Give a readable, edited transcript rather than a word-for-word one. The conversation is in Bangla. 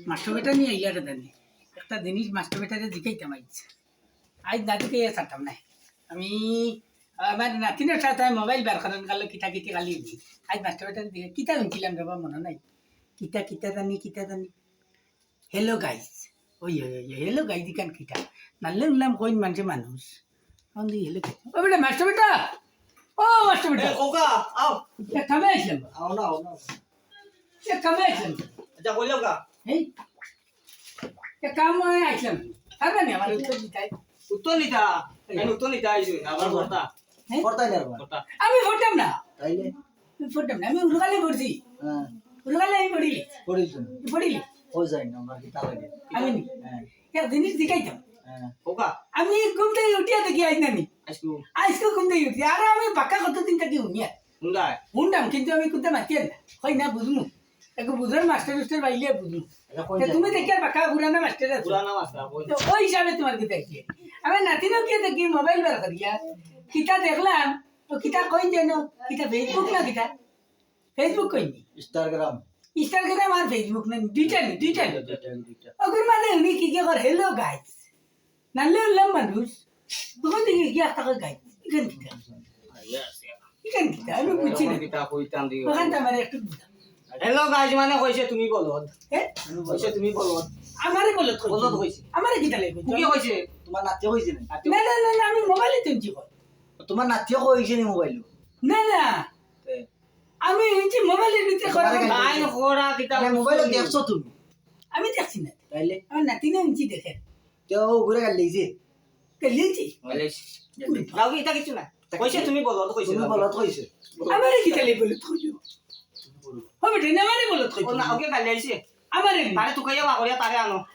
মাস্টার বেটা নিয়ে আইলা রে দানি একটা জিনিস মাস্টার বেটারে জিকাইতাম আইছে আজ দাদুকে ছাড়তাম না আমি আমার নাতিনের সাথে মোবাইল বার করেন গেল কিতা কিতি গালি আজ মাস্টার বেটার দিকে কিতা শুনছিলাম রে মনে নাই কিতা কিতা জানি হ্যালো গাইস ওই হ্যালো গাইস দিকান কিতা নালে উনলাম কইন মানুষে মানুষ আমি হ্যালো ও বেটা মাস্টার বেটা ও মাস্টার বেটা ওকা আও থামে আইছিলাম আও না থামে আইছিলাম আচ্ছা কইলাম কা এই কাম আইছিলাম আর না আমার উত্তর দিতাই উত্তর নিতা উত্তর নিতা আইছো আবার কথা করতাই না কথা আমি ফোটাম না তাইলে ফোটাম না আমি উলগালে পড়ছি হ্যাঁ উলগালে আমি পড়িলি পড়িছ না পড়িলি ও যাই না আমরা কি তা লাগে আমি হ্যাঁ এক জিনিস দেখাইতাম হ্যাঁ ওকা আমি ঘুম থেকে উঠিয়া দেখি আইস নানি আজকু আজকে ঘুম থেকে উঠি আর আমি পাক্কা কতদিন থাকি উনিয়া মুন্ডাই উনতাম কিন্তু আমি কোথাও মাতিয়ার না হয় না বুঝমু একটু বুঝার মাস্টার মাস্টার বাইলে বুঝমু এটা কোন তুমি দেখি আর পাক্কা পুরানা মাস্টার আছে পুরানা মাস্টার কই তো ওই হিসাবে তোমার কি দেখি আমি নাতিনও কি দেখি মোবাইল বার করিয়া কিতা দেখলাম তো কিতা কইন যেন কিতা ফেসবুক না কিতা ফেসবুক কইনি ইনস্টাগ্রাম ইনস্টাগ্রাম আর ফেসবুক না দুইটা দুইটা ওগুর মানে উনি কি কি করে হ্যালো গাইস নালে উল্লাম মানুষ তখন দেখি কি একটা করে গাইস ইখান কিতা আমি বুঝছি না কিতা কইতাম দিও ওখানটা আমার একটু বুঝা হ্যালো গাইজ মানে কইছে তুমি বলো হ্যাঁ কইছে তুমি বলো আমারে বলত বলত কইছে আমারে কিতা লাগে কি কইছে তোমার নাতি হইছে না না না না না, আমি মোবাইলে তুলছি কই তোমার নাতি হইছে নি মোবাইল না না আমি হচ্ছে মোবাইলের ভিতরে করা তোমার আই কোরা কিতা মোবাইল দেখছো তুমি আমি দেখছি না তাইলে আমার নাতি না উঞ্চি দেখে তেও ঘুরে গেল লিজি লিখছি লাউ এটা কিছু না কইছে তুমি বলো কইছে তুমি বলত হইছে আমারে কিতা লাগে বলত কই হবে না আমারে বলত কই ও না ওকে গালি আইছে আমারে তারে তুকাইয়া বা করিয়া তারে আনো